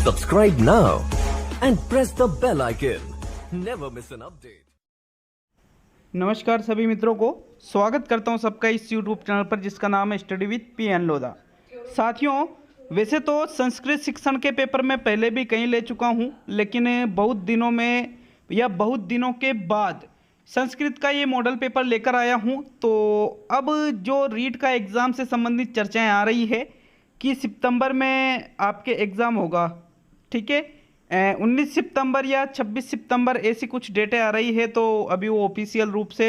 Subscribe now and press the bell icon. Never miss an update. नमस्कार सभी मित्रों को स्वागत करता हूं सबका इस YouTube चैनल पर जिसका नाम है स्टडी विद PN लोधा। साथियों, वैसे तो संस्कृत शिक्षण के पेपर में पहले भी कहीं ले चुका हूं, लेकिन बहुत दिनों में या बहुत दिनों के बाद संस्कृत का ये मॉडल पेपर लेकर आया हूं। तो अब जो रीट का एग्ज़ाम से संबंधित चर्चाएं आ रही है कि सितंबर में आपके एग्ज़ाम होगा, ठीक है, 19 सितंबर या 26 सितंबर ऐसी कुछ डेटें आ रही है। तो अभी वो ऑफिशियल रूप से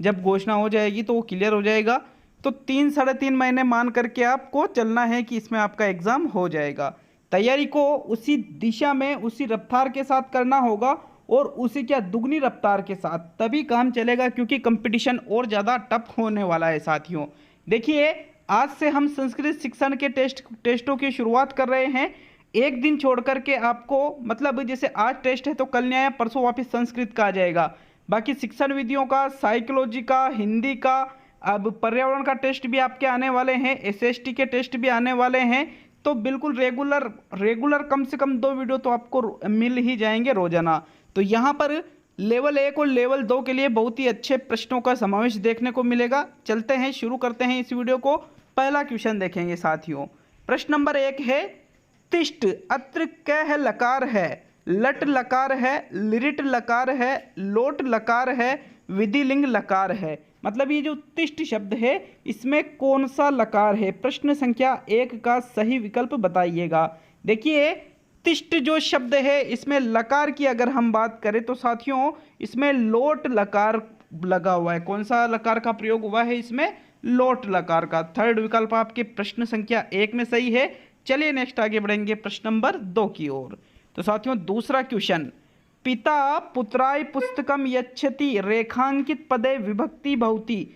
जब घोषणा हो जाएगी तो वो क्लियर हो जाएगा। तो 3-3.5 महीने मान करके आपको चलना है कि इसमें आपका एग्ज़ाम हो जाएगा। तैयारी को उसी दिशा में उसी रफ्तार के साथ करना होगा और उसी क्या दुगनी रफ्तार के साथ, तभी काम चलेगा, क्योंकि कंपटीशन और ज़्यादा टफ होने वाला है। साथियों देखिए, आज से हम संस्कृत शिक्षण के टेस्टों की शुरुआत कर रहे हैं। एक दिन छोड़ करके आपको, मतलब जैसे आज टेस्ट है तो कल न्याय, परसों वापस संस्कृत का आ जाएगा। बाकी शिक्षण विधियों का, साइकोलॉजी का, हिंदी का, अब पर्यावरण का टेस्ट भी आपके आने वाले हैं, SST के टेस्ट भी आने वाले हैं। तो बिल्कुल रेगुलर कम से कम 2 वीडियो तो आपको मिल ही जाएंगे रोजाना। तो यहाँ पर लेवल 1 और लेवल 2 के लिए बहुत ही अच्छे प्रश्नों का समावेश देखने को मिलेगा। चलते हैं, शुरू करते हैं इस वीडियो को। पहला क्वेश्चन देखेंगे साथियों। प्रश्न नंबर 1 है, तिष्ट अत्र कह लकार है, लट लकार है, लिरिट लकार है, लोट लकार है, विधिलिंग लकार है। मतलब ये जो तिष्ट शब्द है इसमें कौन सा लकार है? प्रश्न संख्या 1 का सही विकल्प बताइएगा। देखिए, तिष्ट जो शब्द है इसमें लकार की अगर हम बात करें तो साथियों इसमें लोट लकार लगा हुआ है। कौन सा लकार का प्रयोग हुआ है इसमें? लोट लकार का। थर्ड विकल्प आपके प्रश्न संख्या 1 में सही है। चलिए नेक्स्ट आगे बढ़ेंगे प्रश्न नंबर 2 की ओर। तो साथियों दूसरा क्वेश्चन, पिता पुत्राय पुस्तकम यच्छति रेखांकित पदे विभक्ति भवति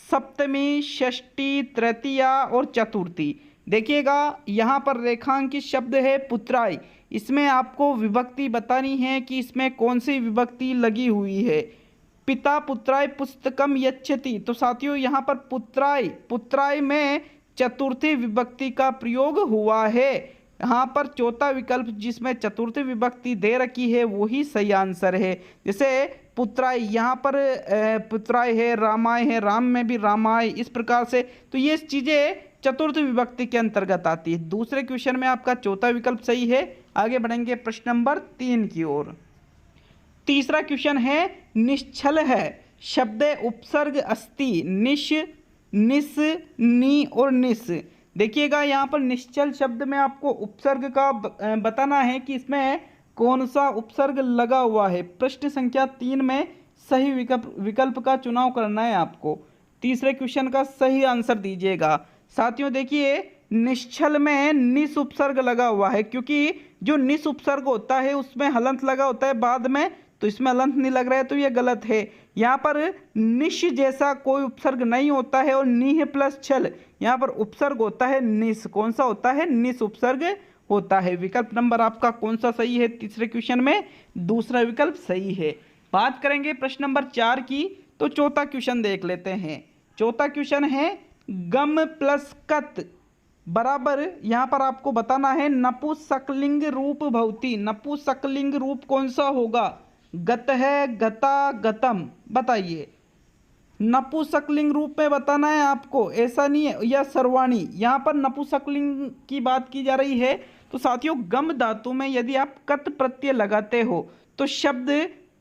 सप्तमी, षष्ठी, तृतीया और चतुर्थी। देखिएगा, यहाँ पर रेखांकित शब्द है पुत्राय, इसमें आपको विभक्ति बतानी है कि इसमें कौन सी विभक्ति लगी हुई है। पिता पुत्राय पुस्तकम यच्छति, तो साथियों यहाँ पर पुत्राय में चतुर्थी विभक्ति का प्रयोग हुआ है। यहाँ पर चौथा विकल्प जिसमें चतुर्थी विभक्ति दे रखी है वही सही आंसर है। जैसे पुत्राय, यहाँ पर पुत्राय है, रामाय है, राम में भी रामाय, इस प्रकार से। तो ये चीज़ें चतुर्थ विभक्ति के अंतर्गत आती है। दूसरे क्वेश्चन में आपका चौथा विकल्प सही है। आगे बढ़ेंगे प्रश्न नंबर 3 की ओर। तीसरा क्वेश्चन है, निश्चल है शब्द उपसर्ग अस्ति निश, निस, नी और निस। देखिएगा, यहाँ पर निश्चल शब्द में आपको उपसर्ग का बताना है कि इसमें कौन सा उपसर्ग लगा हुआ है। प्रश्न संख्या 3 में सही विकल्प का चुनाव करना है आपको। तीसरे क्वेश्चन का सही आंसर दीजिएगा। साथियों देखिए, निश्चल में निस उपसर्ग लगा हुआ है, क्योंकि जो निस उपसर्ग होता है उसमें हलंत लगा होता है बाद में, तो इसमें हलंत नहीं लग रहा है, तो ये गलत है। यहाँ पर निश जैसा कोई उपसर्ग नहीं होता है और नीह प्लस छल, यहाँ पर उपसर्ग होता है निस। कौन सा होता है? निस उपसर्ग होता है। विकल्प नंबर आपका कौन सा सही है तीसरे क्वेश्चन में? दूसरा विकल्प सही है। बात करेंगे प्रश्न नंबर 4 की, तो चौथा क्वेश्चन देख लेते हैं। चौथा क्वेश्चन है, गम प्लस कत बराबर, यहाँ पर आपको बताना है नपुंसकलिंग रूप भवति। नपुंसकलिंग रूप कौन सा होगा? गत है, गता, गतम। बताइए, नपुंसकलिंग रूप में बताना है आपको, ऐसा नहीं है, या सर्वाणी। यहाँ पर नपुंसकलिंग की बात की जा रही है। तो साथियों गम धातु में यदि आप कत प्रत्यय लगाते हो तो शब्द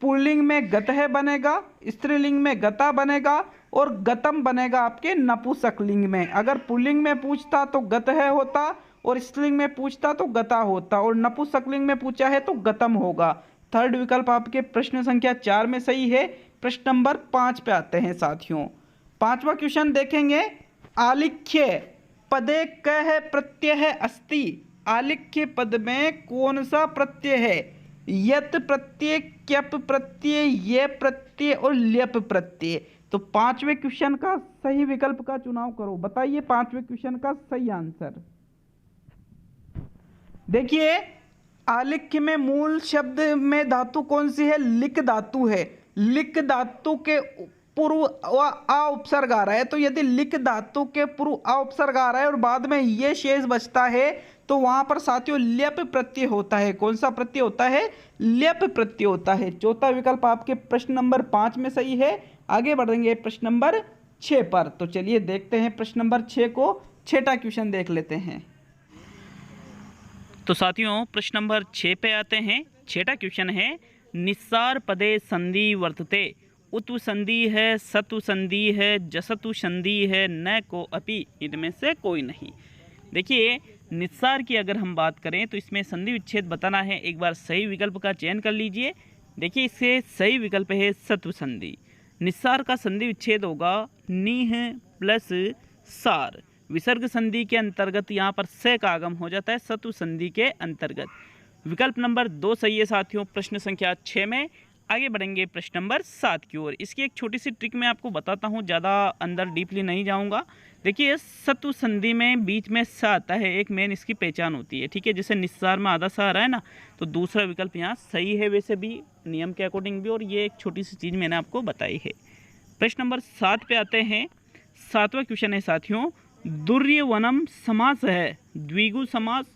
पुल्लिंग में गत है बनेगा, स्त्रीलिंग में गता बनेगा और गतम बनेगा आपके नपुंसकलिंग में। अगर पुल्लिंग में पूछता तो गत है होता और स्त्रीलिंग में पूछता तो गता होता, और नपुंसकलिंग में पूछा है तो गतम होगा। थर्ड विकल्प आपके प्रश्न संख्या 4 में सही है। प्रश्न नंबर 5 पे आते हैं साथियों। 5वां क्वेश्चन देखेंगे, आलिख्य पदे कह प्रत्यय अस्ति। आलिख्य पद में कौन सा प्रत्यय है? यत प्रत्यय, क्यप प्रत्यय, ये प्रत्यय और ल्यप प्रत्यय। तो 5वें क्वेश्चन का सही विकल्प का चुनाव करो। बताइए 5वें क्वेश्चन का सही आंसर। देखिए, आलिख्य में मूल शब्द में धातु कौन सी है? लिक धातु है। लिक धातु के पूर्व आ उपसर्ग आ रहा है, तो यदि लिक धातु के पूर्व आ उपसर्ग आ रहा है और बाद में ये शेष बचता है तो वहाँ पर साथियों ल्यप प्रत्यय होता है। कौन सा प्रत्यय होता है? ल्यप प्रत्यय होता है। चौथा विकल्प आपके प्रश्न नंबर 5 में सही है। आगे बढ़ेंगे प्रश्न नंबर 6 पर। तो चलिए देखते हैं प्रश्न नंबर 6 को। छठा क्वेश्चन देख लेते हैं। तो साथियों प्रश्न नंबर 6 पे आते हैं। छठा क्वेश्चन है निस्सार पदे संधि वर्तते। उत्व संधि है, सत्व संधि है, जसतु संधि है, न को अपि इनमें से कोई नहीं। देखिए निस्सार की अगर हम बात करें तो इसमें संधि विच्छेद बताना है। एक बार सही विकल्प का चयन कर लीजिए। देखिए इससे सही विकल्प है सत्व संधि। निस्सार का संधि विच्छेद होगा निह प्लस सार। विसर्ग संधि के अंतर्गत यहाँ पर से का आगम हो जाता है सत्व संधि के अंतर्गत। विकल्प नंबर 2 सही है साथियों प्रश्न संख्या 6 में। आगे बढ़ेंगे प्रश्न नंबर 7 की ओर। इसकी एक छोटी सी ट्रिक मैं आपको बताता हूँ, ज़्यादा अंदर डीपली नहीं जाऊँगा। देखिए सत्व संधि में बीच में सा आता है, एक मेन इसकी पहचान होती है, ठीक है। जैसे निस्सार में आधा सा आ रहा है ना, तो दूसरा विकल्प यहाँ सही है वैसे भी, नियम के अकॉर्डिंग भी, और ये एक छोटी सी चीज़ मैंने आपको बताई है। प्रश्न नंबर 7 पे आते हैं। 7वां क्वेश्चन है साथियों, दुर्यवनम समास है द्विगु समास,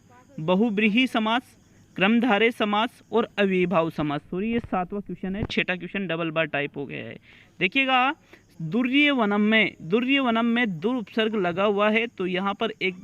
बहुब्रीहि समास, क्रमधारय समास और अविभाव समास। सॉरी ये 7वां क्वेश्चन है। 6ठा क्वेश्चन डबल बार टाइप हो गया है। देखिएगा दुर्यवनम में दुर उपसर्ग लगा हुआ है, तो यहाँ पर एक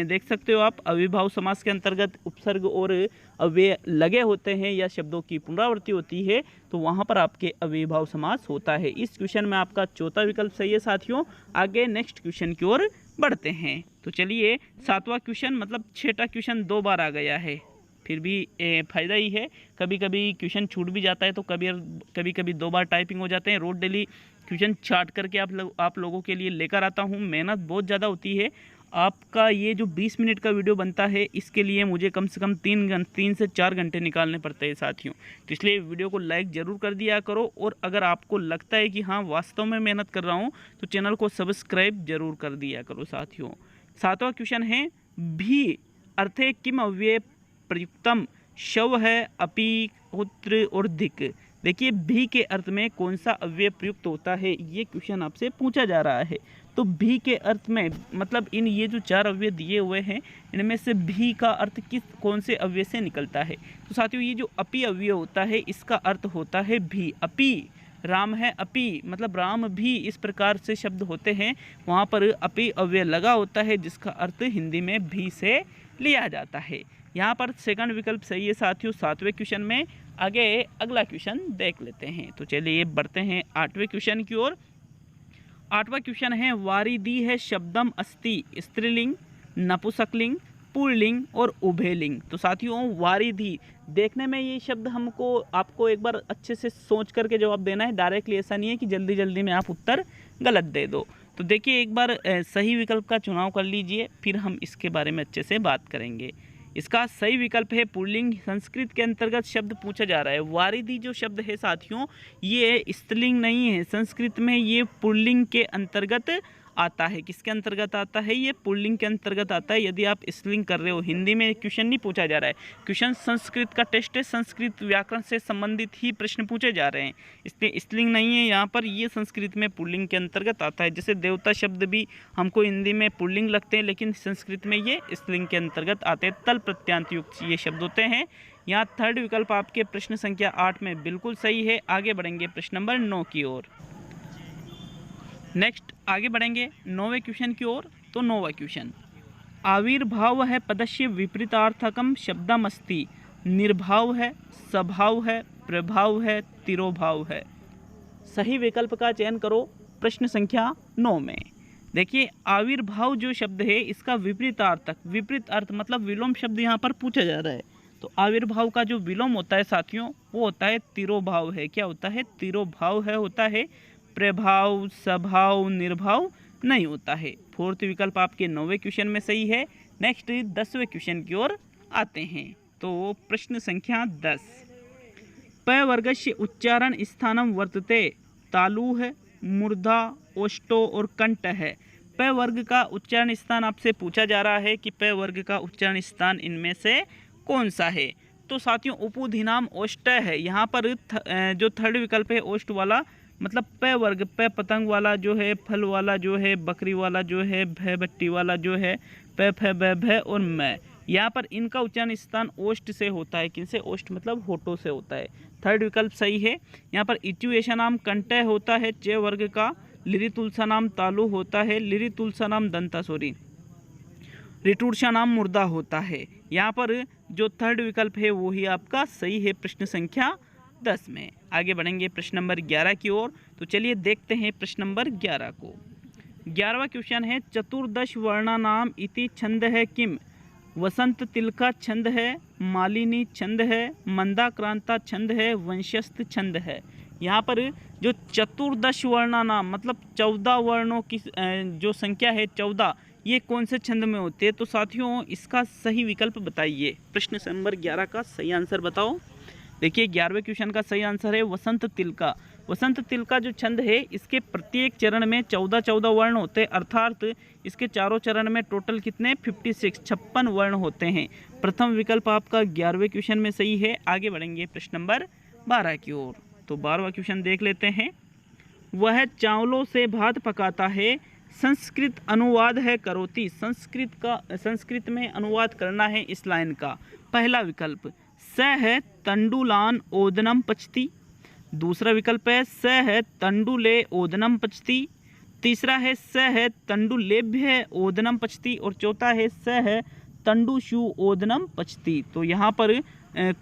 देख सकते हो आप, अविभाव समास के अंतर्गत उपसर्ग और अव्यय लगे होते हैं या शब्दों की पुनरावृत्ति होती है, तो वहाँ पर आपके अविभाव समास होता है। इस क्वेश्चन में आपका चौथा विकल्प सही है साथियों। आगे नेक्स्ट क्वेश्चन की ओर बढ़ते हैं। तो चलिए 7वां क्वेश्चन मतलब 6ठा क्वेश्चन 2 बार आ गया है, फिर भी फ़ायदा ही है। कभी कभी क्वेश्चन छूट भी जाता है, तो कभी 2 बार टाइपिंग हो जाते हैं। रोज डेली क्वेश्चन चार्ट करके आप लोगों के लिए लेकर आता हूँ। मेहनत बहुत ज़्यादा होती है। आपका ये जो 20 मिनट का वीडियो बनता है, इसके लिए मुझे कम से कम 3 से 4 घंटे निकालने पड़ते हैं साथियों। तो इसलिए वीडियो को लाइक ज़रूर कर दिया करो, और अगर आपको लगता है कि हाँ वास्तव में मेहनत कर रहा हूँ, तो चैनल को सब्सक्राइब जरूर कर दिया करो साथियों। 7वां क्वेश्चन है भी अर्थे किम अव्यय प्रयुक्तम। शव है, अपि, उत्तर और धिक। देखिए भी के अर्थ में कौन सा अव्यय प्रयुक्त होता है, ये क्वेश्चन आपसे पूछा जा रहा है। तो भी के अर्थ में मतलब इन ये जो 4 अव्यय दिए हुए हैं, इनमें से भी का अर्थ कौन से अव्यय से निकलता है। तो साथियों ये जो अपि अव्यय होता है, इसका अर्थ होता है भी। अपि राम है, अपि मतलब राम भी, इस प्रकार से शब्द होते हैं, वहाँ पर अपि अव्यय लगा होता है, जिसका अर्थ हिंदी में भी से लिया जाता है। यहाँ पर सेकंड विकल्प सही है साथियों 7वें क्वेश्चन में। आगे अगला क्वेश्चन देख लेते हैं। तो चलिए बढ़ते हैं 8वें क्वेश्चन की ओर। 8वां क्वेश्चन है वारिधि है शब्दम अस्ति। स्त्रीलिंग, नपुंसकलिंग, पुल्लिंग और उभयलिंग। तो साथियों वारिधि देखने में ये शब्द आपको एक बार अच्छे से सोच करके जवाब देना है। डायरेक्टली ऐसा नहीं है कि जल्दी जल्दी में आप उत्तर गलत दे दो। तो देखिए एक बार सही विकल्प का चुनाव कर लीजिए, फिर हम इसके बारे में अच्छे से बात करेंगे। इसका सही विकल्प है पुल्लिंग। संस्कृत के अंतर्गत शब्द पूछा जा रहा है। वारिधि जो शब्द है साथियों, ये स्त्रीलिंग नहीं है। संस्कृत में ये पुल्लिंग के अंतर्गत आता है। किसके अंतर्गत आता है? ये पुल्लिंग के अंतर्गत आता है। यदि आप स्त्रीलिंग कर रहे हो, हिंदी में क्वेश्चन नहीं पूछा जा रहा है। क्वेश्चन संस्कृत का टेस्ट है, संस्कृत व्याकरण से संबंधित ही प्रश्न पूछे जा रहे हैं, इसलिए स्त्रीलिंग नहीं है यहाँ पर। ये संस्कृत में पुल्लिंग के अंतर्गत आता है। जैसे देवता शब्द भी हमको हिंदी में पुल्लिंग लगते हैं, लेकिन संस्कृत में ये स्त्रीलिंग के अंतर्गत आते हैं। तल प्रत्यांत युक्त ये शब्द होते हैं। यहाँ थर्ड विकल्प आपके प्रश्न संख्या 8 में बिल्कुल सही है। आगे बढ़ेंगे प्रश्न नंबर 9 की ओर। नेक्स्ट आगे बढ़ेंगे 9वें क्वेश्चन की ओर। तो 9वां क्वेश्चन, आविर्भाव है पदस्य विपरीतार्थकम शब्दमस्ति। निर्भाव है, सभाव है, प्रभाव है, तिरोभाव है। सही विकल्प का चयन करो प्रश्न संख्या 9 में। देखिए आविर्भाव जो शब्द है, इसका विपरीतार्थक, विपरीत अर्थ मतलब विलोम शब्द यहाँ पर पूछा जा रहा है। तो आविर्भाव का जो विलोम होता है साथियों, वो होता है तिरोभाव है। क्या होता है? तिरोभाव है होता है। प्रभाव, सभाव, निर्भाव नहीं होता है। फोर्थ विकल्प आपके 9वें क्वेश्चन में सही है। नेक्स्ट 10वें क्वेश्चन की ओर आते हैं। तो प्रश्न संख्या 10, प वर्गस्य उच्चारण स्थानम वर्तते। तालु है, मूर्धा, ओष्ठो और कंठ है। प वर्ग का उच्चारण स्थान आपसे पूछा जा रहा है कि प वर्ग का उच्चारण स्थान इनमें से कौन सा है। तो साथियों उपोधिनाम ओष्ठ है। यहाँ पर जो थर्ड विकल्प है ओष्ठ वाला, मतलब प वर्ग, प पतंग वाला जो है, फल वाला जो है, बकरी वाला जो है, भय बट्टी वाला जो है, प फ ब भ और मैं, यहाँ पर इनका उच्चारण स्थान ओष्ठ से होता है। किनसे? ओष्ठ मतलब होठों से होता है। थर्ड विकल्प सही है। यहाँ पर इचु ऐसा नाम कंठय होता है च वर्ग का। लिरि तुलसा नाम तालु होता है। लिरि तुलसा नाम दंता सॉरी रिटूर्षा नाम मुर्दा होता है। यहाँ पर जो थर्ड विकल्प है वो ही आपका सही है प्रश्न संख्या 10 में। आगे बढ़ेंगे प्रश्न नंबर 11 की ओर। तो चलिए देखते हैं प्रश्न नंबर 11 को। 11वां क्वेश्चन है चतुर्दश वर्णा नाम इति छंद है किम? वसंत तिलका छंद है, मालिनी छंद है, मंदाक्रांता छंद है, वंशस्थ छंद है। यहाँ पर जो चतुर्दश वर्णा नाम मतलब 14 वर्णों की जो संख्या है 14, ये कौन से छंद में होते हैं? तो साथियों इसका सही विकल्प बताइए। प्रश्न नंबर 11 का सही आंसर बताओ। देखिए 11वें क्वेश्चन का सही आंसर है वसंत तिलका। वसंत तिलका जो छंद है इसके प्रत्येक चरण में 14 वर्ण होते हैं, अर्थात इसके चारों चरण में टोटल कितने 56 वर्ण होते हैं। प्रथम विकल्प आपका 11वें क्वेश्चन में सही है। आगे बढ़ेंगे प्रश्न नंबर 12 की ओर। तो 12वां क्वेश्चन देख लेते हैं। वह चावलों से भात पकाता है, संस्कृत अनुवाद है करोति। संस्कृत में अनुवाद करना है इस लाइन का। पहला विकल्प स है तंडुलान ओदनम पचती। दूसरा विकल्प है स है तंडुले ओदनम पचती। तीसरा है स है तंडुलेभ्य ओदनम पचती। और चौथा है स है तंडुशु ओदनम पचती। तो यहाँ पर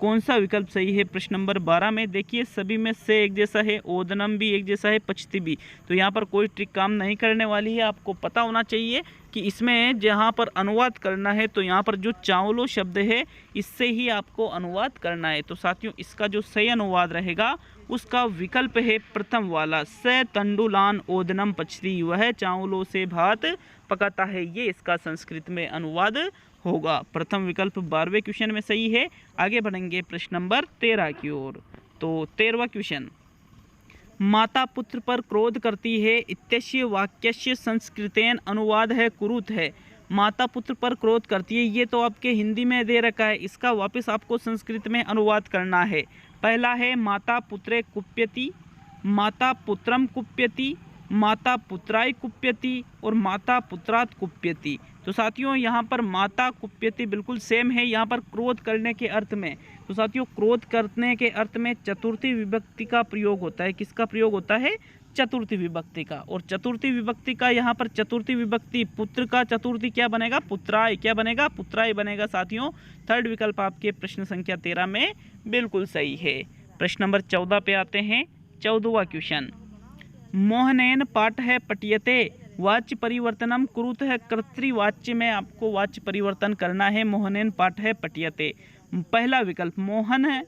कौन सा विकल्प सही है प्रश्न नंबर 12 में? देखिए सभी में से एक जैसा है, ओदनम भी एक जैसा है, पचती भी। तो यहाँ पर कोई ट्रिक काम नहीं करने वाली है। आपको पता होना चाहिए कि इसमें जहाँ पर अनुवाद करना है तो यहाँ पर जो चावलो शब्द है इससे ही आपको अनुवाद करना है। तो साथियों इसका जो सही अनुवाद रहेगा उसका विकल्प है प्रथम वाला, स तंडुलान ओदनम पचती। वह चावलों से भात पकाता है, ये इसका संस्कृत में अनुवाद होगा। प्रथम विकल्प 12वें क्वेश्चन में सही है। आगे बढ़ेंगे प्रश्न नंबर 13 की ओर। तो 13वां क्वेश्चन माता पुत्र पर क्रोध करती है इत्यस्य वाक्यस्य संस्कृतेन अनुवाद है कुरुत है। माता पुत्र पर क्रोध करती है, ये तो आपके हिंदी में दे रखा है, इसका वापस आपको संस्कृत में अनुवाद करना है। पहला है माता पुत्रे कुप्यति, माता पुत्रम कुप्यति, माता पुत्राय कुप्यति और माता पुत्रात कुप्यति। तो साथियों यहाँ पर माता कुप्यति बिल्कुल सेम है यहाँ पर क्रोध करने के अर्थ में। तो साथियों क्रोध करने के अर्थ में चतुर्थी विभक्ति का प्रयोग होता है। किसका प्रयोग होता है? चतुर्थी विभक्ति का। और चतुर्थी विभक्ति का यहाँ पर चतुर्थी विभक्ति पुत्र का चतुर्थी क्या बनेगा? पुत्राय। क्या बनेगा? पुत्राय बनेगा। साथियों थर्ड विकल्प आपके प्रश्न संख्या 13 में बिल्कुल सही है। प्रश्न नंबर 14 पे आते हैं। 14वां क्वेश्चन मोहनेन पाठ है पठ्यते वाच्य परिवर्तनम कुरुत है। कर्तृवाच्य में आपको वाच्य परिवर्तन करना है। मोहनेन पाठ है पठ्यते। पहला विकल्प मोहन है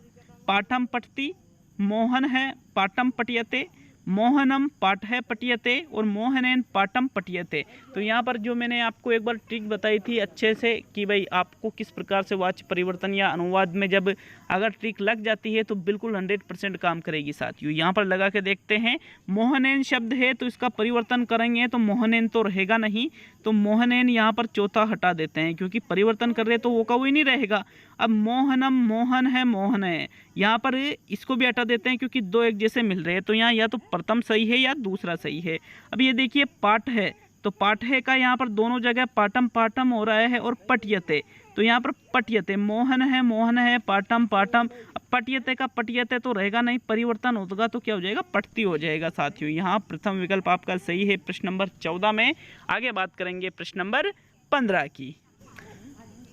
पाठम पठती, मोहन है पाठम पठ्यते, मोहनम पाठ है पठ्यते और मोहनेन पाठम पठ्यते। तो यहाँ पर जो मैंने आपको एक बार ट्रिक बताई थी अच्छे से कि भाई आपको किस प्रकार से वाच्य परिवर्तन या अनुवाद में जब अगर ट्रिक लग जाती है तो बिल्कुल 100% काम करेगी। साथियों यहाँ पर लगा के देखते हैं। मोहनेन शब्द है तो इसका परिवर्तन करेंगे तो मोहनेन तो रहेगा नहीं, तो मोहनेन यहाँ पर चौथा हटा देते हैं क्योंकि परिवर्तन कर रहे तो वो का वही नहीं रहेगा। अब मोहनम मोहन है मोहन है, यहाँ पर इसको भी हटा देते हैं क्योंकि दो एक जैसे मिल रहे हैं। तो यहाँ या तो प्रथम सही है या दूसरा सही है। अब ये देखिए पाठ है तो पाठ है का यहाँ पर दोनों जगह पाठम पाठम हो रहा है और पठ्यते तो यहाँ पर पठ्यते। मोहन है पाठम पाठम। पठ्यते का पठ्यते तो रहेगा नहीं, परिवर्तन होगा तो क्या हो जाएगा? पठती हो जाएगा। साथियों यहाँ प्रथम विकल्प आपका सही है प्रश्न नंबर 14 में। आगे बात करेंगे प्रश्न नंबर 15 की।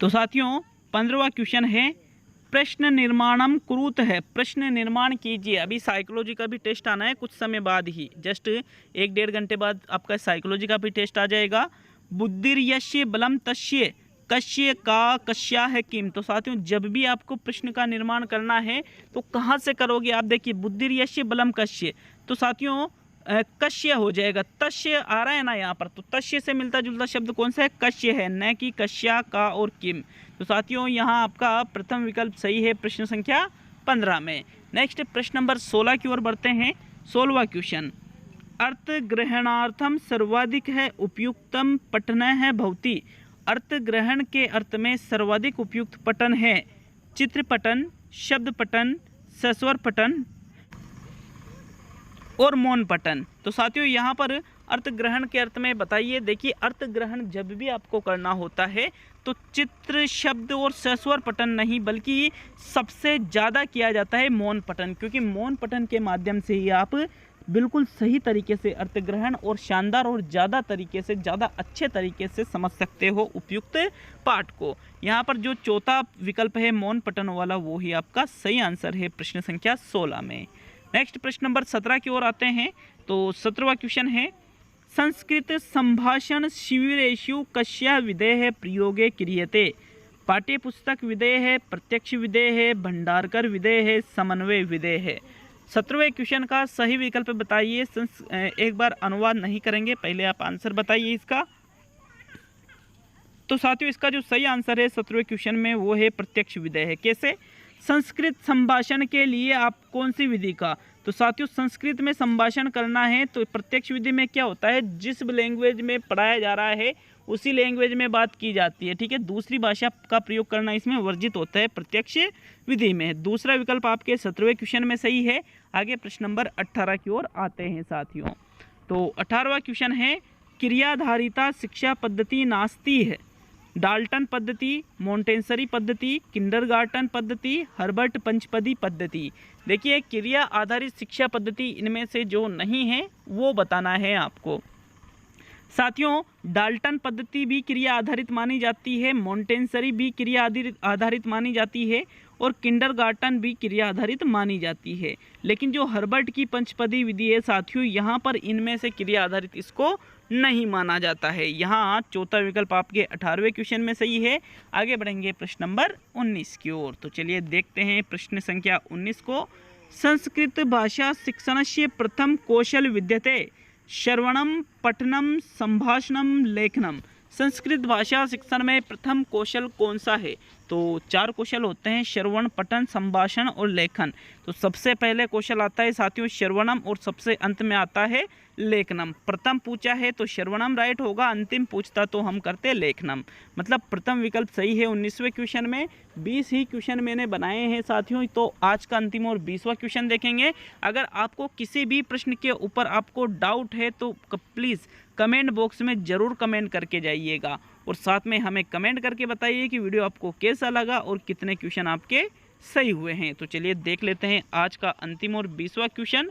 तो साथियों 15वां क्वेश्चन है प्रश्न निर्माणम कुरुत है। प्रश्न निर्माण कीजिए। अभी साइकोलॉजी का भी टेस्ट आना है कुछ समय बाद ही, जस्ट 1-1.5 घंटे बाद आपका साइकोलॉजी का भी टेस्ट आ जाएगा। बुद्धिर्यस्य बलम तस्य कश्य का कश्या है किम। तो साथियों जब भी आपको प्रश्न का निर्माण करना है तो कहाँ से करोगे? आप देखिए बुद्धिर्यस्य बलम कश्य, तो साथियों कश्य हो जाएगा। तस्य आ रहा है ना यहाँ पर, तो तस्य से मिलता जुलता शब्द कौन सा है? कश्य है, न कि कश्या का और किम। तो साथियों यहाँ आपका प्रथम विकल्प सही है प्रश्न संख्या 15 में। नेक्स्ट प्रश्न नंबर 16 की ओर बढ़ते हैं। 16वां क्वेश्चन अर्थ ग्रहणार्थम सर्वाधिक है उपयुक्तम पठन है भवती। अर्थ ग्रहण के अर्थ में सर्वाधिक उपयुक्त पठन है चित्र पठन, शब्द पठन, सस्वर पठन और मौन पठन। तो साथियों यहाँ पर अर्थ ग्रहण के अर्थ में बताइए। देखिए अर्थ ग्रहण जब भी आपको करना होता है तो चित्र, शब्द और सस्वर पठन नहीं बल्कि सबसे ज़्यादा किया जाता है मौन पठन, क्योंकि मौन पठन के माध्यम से ही आप बिल्कुल सही तरीके से अर्थ ग्रहण और शानदार और ज़्यादा तरीके से, ज़्यादा अच्छे तरीके से समझ सकते हो उपयुक्त पाठ को। यहाँ पर जो चौथा विकल्प है मौन पठन वाला, वो ही आपका सही आंसर है प्रश्न संख्या 16 में। नेक्स्ट प्रश्न नंबर 17 की ओर आते हैं। तो 17वां क्वेश्चन है, संस्कृत संभाषण शिविरेषु कस्या विधेः प्रयोगे क्रियते? पाठ्यपुस्तक विधेय है, प्रत्यक्ष विधेय है, भंडारकर विधेय है, समन्वय विधेय है। 17वें क्वेश्चन का सही विकल्प बताइए। एक बार अनुवाद नहीं करेंगे, पहले आप आंसर बताइए इसका। तो साथियों इसका जो सही आंसर है 17वें क्वेश्चन में वो है प्रत्यक्ष विधेय है। कैसे? संस्कृत संभाषण के लिए आप कौन सी विधि का? तो साथियों संस्कृत में संभाषण करना है तो प्रत्यक्ष विधि में क्या होता है, जिस लैंग्वेज में पढ़ाया जा रहा है उसी लैंग्वेज में बात की जाती है, ठीक है। दूसरी भाषा का प्रयोग करना इसमें वर्जित होता है प्रत्यक्ष विधि में। दूसरा विकल्प आपके 17वें क्वेश्चन में सही है। आगे प्रश्न नंबर 18 की ओर आते हैं साथियों। तो 18वां क्वेश्चन है, क्रियाधारिता शिक्षा पद्धति नास्ती है? डाल्टन पद्धति, मोंटेसरी पद्धति, किंडरगार्टन पद्धति, हर्बर्ट पंचपदी पद्धति। देखिए क्रिया आधारित शिक्षा पद्धति इनमें से जो नहीं है वो बताना है आपको। साथियों डाल्टन पद्धति भी क्रिया आधारित मानी जाती है, मोंटेसरी भी क्रिया आधारित मानी जाती है और किंडरगार्टन भी क्रिया आधारित मानी जाती है। लेकिन जो हर्बर्ट की पंचपदी विधि है साथियों, यहाँ पर इनमें से क्रिया आधारित इसको नहीं माना जाता है। यहाँ चौथा विकल्प आपके 18वें क्वेश्चन में सही है। आगे बढ़ेंगे प्रश्न नंबर 19 की ओर। तो चलिए देखते हैं प्रश्न संख्या 19 को। संस्कृत भाषा शिक्षणस्य प्रथम कौशल विद्यते श्रवणम, पठनम, संभाषणम, लेखनम। संस्कृत भाषा शिक्षण में प्रथम कौशल कौन सा है? तो 4 कौशल होते हैं, श्रवण, पठन, संभाषण और लेखन। तो सबसे पहले कौशल आता है साथियों श्रवणम और सबसे अंत में आता है लेखनम। प्रथम पूछा है तो श्रवणम राइट होगा, अंतिम पूछता तो हम करते लेखनम। मतलब प्रथम विकल्प सही है 19वें क्वेश्चन में। 20 ही क्वेश्चन मैंने बनाए हैं साथियों, तो आज का अंतिम और 20वां क्वेश्चन देखेंगे। अगर आपको किसी भी प्रश्न के ऊपर आपको डाउट है तो प्लीज़ कमेंट बॉक्स में ज़रूर कमेंट करके जाइएगा और साथ में हमें कमेंट करके बताइए कि वीडियो आपको कैसा लगा और कितने क्वेश्चन आपके सही हुए हैं। तो चलिए देख लेते हैं आज का अंतिम और 20वां क्वेश्चन।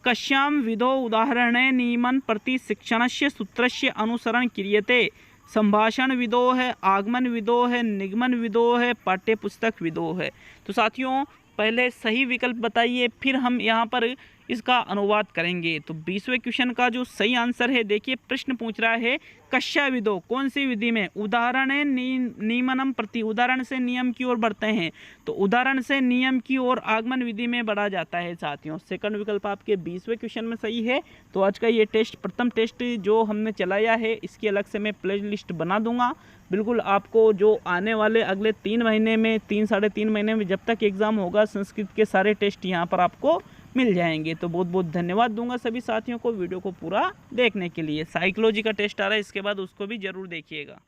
कस्याम विधौ उदाहरणे नियमन प्रति शिक्षणस्य सूत्रस्य अनुसरण क्रियते? संभाषण विदो है, आगमन विदो है, निगमन विदो है, पाठ्यपुस्तक विदो है। तो साथियों पहले सही विकल्प बताइए, फिर हम यहाँ पर इसका अनुवाद करेंगे। तो 20वें क्वेश्चन का जो सही आंसर है, देखिए प्रश्न पूछ रहा है कस्या विदो, कौन सी विधि में? उदाहरण है नियमनम प्रति, उदाहरण से नियम की ओर बढ़ते हैं, तो उदाहरण से नियम की ओर आगमन विधि में बढ़ा जाता है साथियों। सेकंड विकल्प आपके 20वें क्वेश्चन में सही है। तो आज का ये टेस्ट, प्रथम टेस्ट जो हमने चलाया है, इसकी अलग से मैं प्ले लिस्ट बना दूंगा। बिल्कुल आपको जो आने वाले अगले 3 महीने में, 3 साढ़े 3 महीने में जब तक एग्ज़ाम होगा, संस्कृत के सारे टेस्ट यहाँ पर आपको मिल जाएंगे। तो बहुत बहुत धन्यवाद दूंगा सभी साथियों को वीडियो को पूरा देखने के लिए। साइकोलॉजी का टेस्ट आ रहा है, इसके बाद उसको भी ज़रूर देखिएगा।